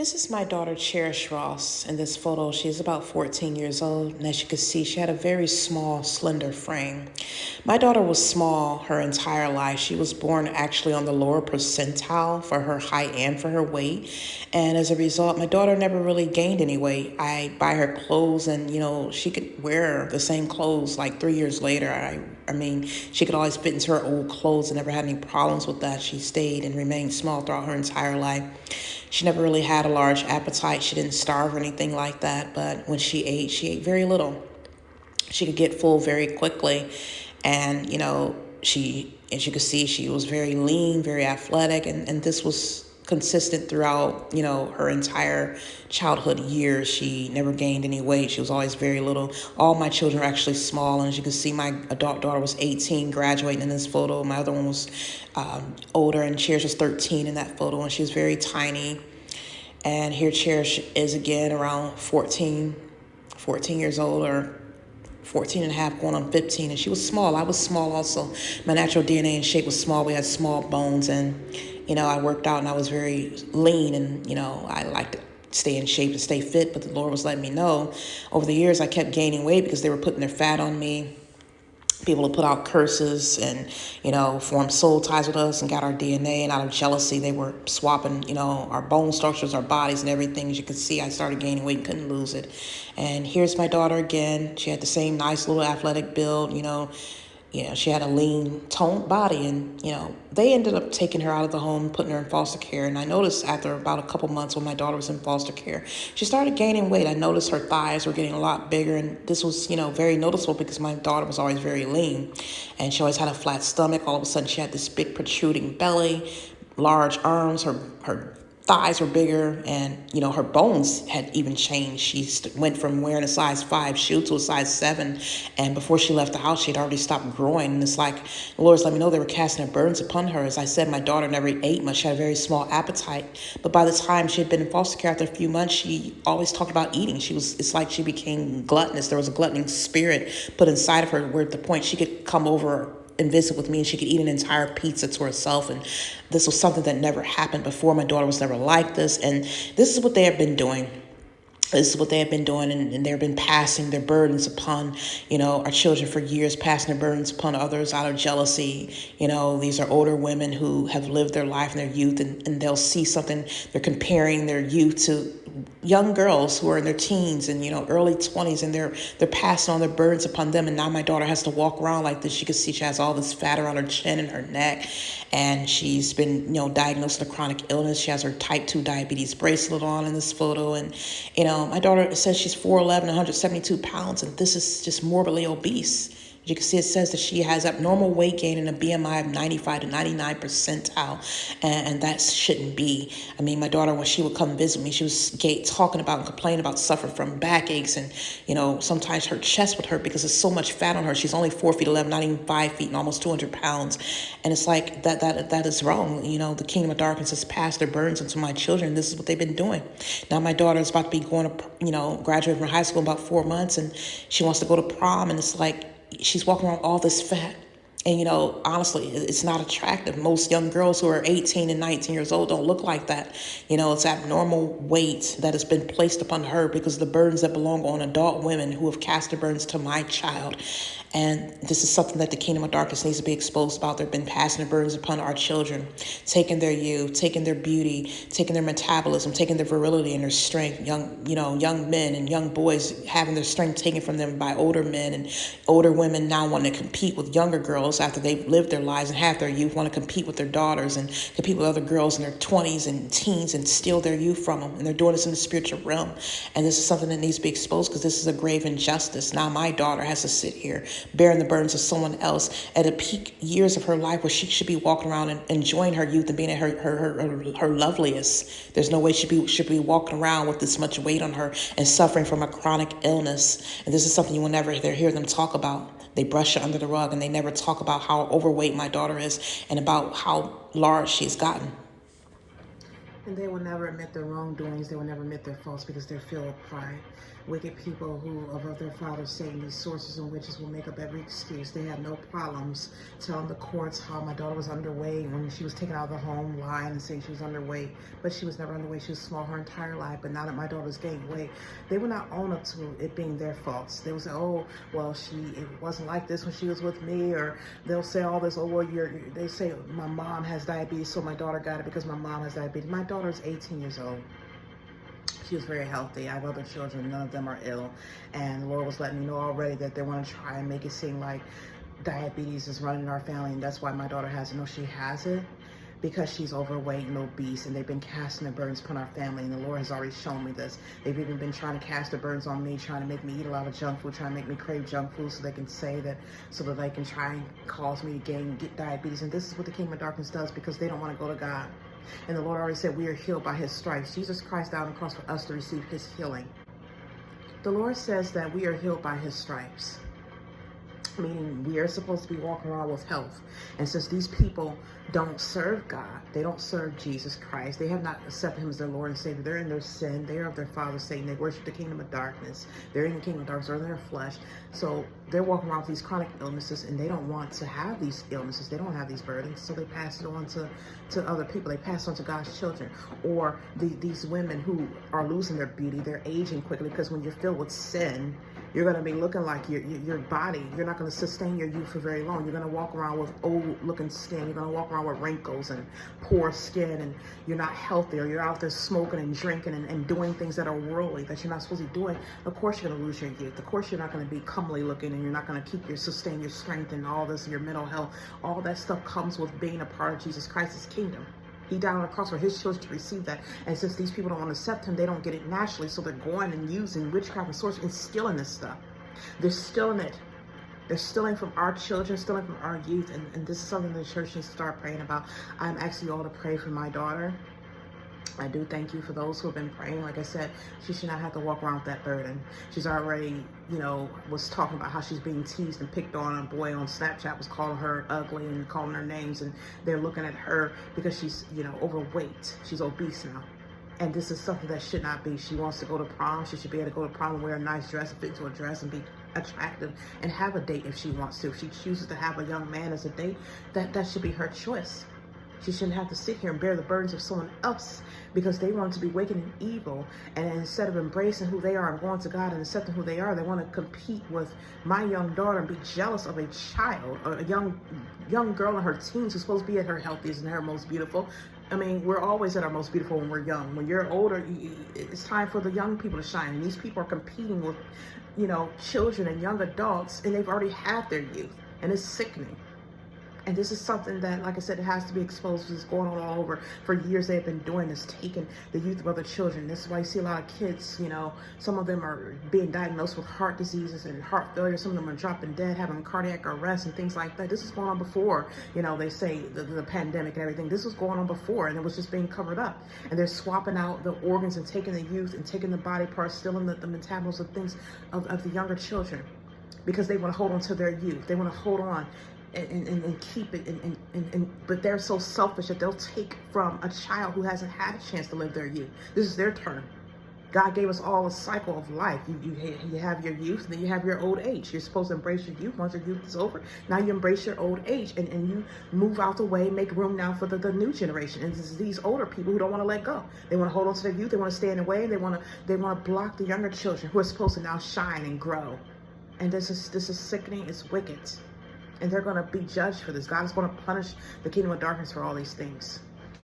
This is my daughter, Cherish Ross. In this photo, she's about 14 years old, and as you can see, she had a very small, slender frame. My daughter was small her entire life. She was born actually on the lower percentile for her height and for her weight, and as a result, my daughter never really gained any weight. I buy her clothes, and she could wear the same clothes like 3 years later. I mean, she could always fit into her old clothes and never had any problems with that. She stayed and remained small throughout her entire life. She never really had a large appetite. She didn't starve or anything like that. But when she ate very little. She could get full very quickly. And, as you could see, she was very lean, very athletic. And this was consistent throughout, her entire childhood years. She never gained any weight. She was always very little. All my children are actually small. And as you can see, my adult daughter was 18, graduating in this photo. My other one was older, and Cherish was 13 in that photo, and she was very tiny. And here Cherish is again around 14 years old, or 14 and a half, going on 15. And she was small. I was small also. My natural DNA and shape was small. We had small bones, and I worked out and I was very lean, and I liked to stay in shape and stay fit, but the Lord was letting me know over the years I kept gaining weight because they were putting their fat on me. People would put out curses and, formed soul ties with us and got our DNA, and out of jealousy, they were swapping, our bone structures, our bodies and everything. As you can see, I started gaining weight and couldn't lose it. And here's my daughter again. She had the same nice little athletic build, she had a lean, toned body, and, they ended up taking her out of the home, putting her in foster care. And I noticed after about a couple months when my daughter was in foster care, she started gaining weight. I noticed her thighs were getting a lot bigger, and this was, very noticeable because my daughter was always very lean, and she always had a flat stomach. All of a sudden, she had this big protruding belly, large arms, her thighs were bigger, and her bones had even changed. She went from wearing a size 5 shoe to a size 7, and before she left the house, she had already stopped growing. And it's like the Lord's let me know they were casting their burdens upon her. As I said, my daughter never ate much. She had a very small appetite, but by the time she had been in foster care after a few months, she always talked about eating. It's like she became gluttonous. There was a gluttoning spirit put inside of her, where at the point she could come over and visit with me, and she could eat an entire pizza to herself. And this was something that never happened before. My daughter was never like this, and this is what they have been doing. And they've been passing their burdens upon, our children for years, passing their burdens upon others out of jealousy. These are older women who have lived their life in their youth, and they'll see something. They're comparing their youth to young girls who are in their teens and, early 20s, and they're passing on their burdens upon them. And now my daughter has to walk around like this. You can see she has all this fat around her chin and her neck, and she's been, diagnosed with a chronic illness. She has her type 2 diabetes bracelet on in this photo. And, my daughter says she's 4'11", 172 pounds, and this is just morbidly obese. As you can see, it says that she has abnormal weight gain and a BMI of 95 to 99 percentile, and that shouldn't be. I mean, my daughter, when she would come visit me, she was talking about and complaining about suffering from backaches, and, sometimes her chest would hurt because there's so much fat on her. She's only 4'11", not even 5 feet, and almost 200 pounds. And it's like, that is wrong. The kingdom of darkness has passed their burdens onto my children. This is what they've been doing. Now my daughter is about to be going to, graduate from high school in about 4 months, and she wants to go to prom, and it's like, she's walking around all this fat. And, honestly, it's not attractive. Most young girls who are 18 and 19 years old don't look like that. It's abnormal weight that has been placed upon her because of the burdens that belong on adult women who have cast their burdens to my child. And this is something that the kingdom of darkness needs to be exposed about. They've been passing their burdens upon our children, taking their youth, taking their beauty, taking their metabolism, taking their virility and their strength. Young men and young boys having their strength taken from them by older men, and older women now want to compete with younger girls after they've lived their lives and have their youth, want to compete with their daughters and compete with other girls in their 20s and teens and steal their youth from them. And they're doing this in the spiritual realm. And this is something that needs to be exposed because this is a grave injustice. Now my daughter has to sit here bearing the burdens of someone else at a peak years of her life where she should be walking around and enjoying her youth and being at her loveliest. There's no way she should be walking around with this much weight on her and suffering from a chronic illness. And this is something you will never hear them talk about. They brush it under the rug, and they never talk about how overweight my daughter is and about how large she's gotten. And they will never admit their wrongdoings. They will never admit their faults because they're filled with pride. Wicked people who of their father Satan, these sorcerers and witches, will make up every excuse. They have no problems telling the courts how my daughter was underweight when she was taken out of the home, lying and saying she was underweight. But she was never underweight. She was small her entire life. But now that my daughter's gained weight, they will not own up to it being their faults. They will say, oh, well, it wasn't like this when she was with me. Or they'll say all this, oh, well, they say my mom has diabetes, so my daughter got it because my mom has diabetes. My daughter's 18 years old. She was very healthy. I have other children. None of them are ill. And the Lord was letting me know already that they want to try and make it seem like diabetes is running in our family. And that's why my daughter has it. No, she has it because she's overweight and obese. And they've been casting the burdens upon our family. And the Lord has already shown me this. They've even been trying to cast the burdens on me, trying to make me eat a lot of junk food, trying to make me crave junk food so they can say that, so that they can try and cause me to get diabetes. And this is what the kingdom of darkness does because they don't want to go to God. And the Lord already said we are healed by his stripes. Jesus Christ died on the cross for us to receive his healing. The Lord says that we are healed by his stripes, meaning we are supposed to be walking around with health. And since these people don't serve God, they don't serve Jesus Christ, they have not accepted him as their Lord and Savior, they're in their sin, they are of their father Satan, they worship the kingdom of darkness, they're in the kingdom of darkness, they're in their flesh. So they're walking around with these chronic illnesses and they don't want to have these illnesses, they don't have these burdens, so they pass it on to other people, they pass it on to God's children. Or these women who are losing their beauty, they're aging quickly because when you're filled with sin, you're going to be looking like your body. You're not going to sustain your youth for very long. You're going to walk around with old-looking skin. You're going to walk around with wrinkles and poor skin, and you're not healthy, or you're out there smoking and drinking and doing things that are worldly that you're not supposed to be doing. Of course, you're going to lose your youth. Of course, you're not going to be comely looking, and you're not going to sustain your strength and all this, your mental health. All that stuff comes with being a part of Jesus Christ's kingdom. He died on the cross for his children to receive that. And since these people don't want to accept him, they don't get it naturally. So they're going and using witchcraft and sorcery and stealing this stuff. They're stealing it. They're stealing from our children, stealing from our youth. And this is something the church needs to start praying about. I'm asking you all to pray for my daughter. I do thank you for those who have been praying. Like I said, she should not have to walk around with that burden. She's already, was talking about how she's being teased and picked on. A boy on Snapchat was calling her ugly and calling her names. And they're looking at her because she's, overweight. She's obese now. And this is something that should not be. She wants to go to prom. She should be able to go to prom and wear a nice dress and fit into a dress and be attractive and have a date if she wants to. If she chooses to have a young man as a date, that should be her choice. She shouldn't have to sit here and bear the burdens of someone else because they want to be wicked and evil. And instead of embracing who they are and going to God and accepting who they are, they want to compete with my young daughter and be jealous of a child, or a young girl in her teens who's supposed to be at her healthiest and her most beautiful. I mean, we're always at our most beautiful when we're young. When you're older, it's time for the young people to shine. And these people are competing with, children and young adults, and they've already had their youth. And it's sickening. And this is something that, like I said, it has to be exposed. It's going on all over. For years they've been doing this, taking the youth of other children. This is why you see a lot of kids, some of them are being diagnosed with heart diseases and heart failure. Some of them are dropping dead, having cardiac arrest and things like that. This was going on before, they say the pandemic and everything. This was going on before, and it was just being covered up. And they're swapping out the organs and taking the youth and taking the body parts, stealing the metabolism of things of the younger children because they want to hold on to their youth. They want to hold on and keep it, but they're so selfish that they'll take from a child who hasn't had a chance to live their youth. This is their turn. God gave us all a cycle of life. You have your youth, and then you have your old age. You're supposed to embrace your youth. Once your youth is over, now you embrace your old age, and you move out the way, make room now for the new generation. And this is these older people who don't want to let go. They want to hold on to their youth. They want to stay in the way, and they want to block the younger children who are supposed to now shine and grow. And this is sickening. It's wicked. And they're going to be judged for this. God is going to punish the kingdom of darkness for all these things.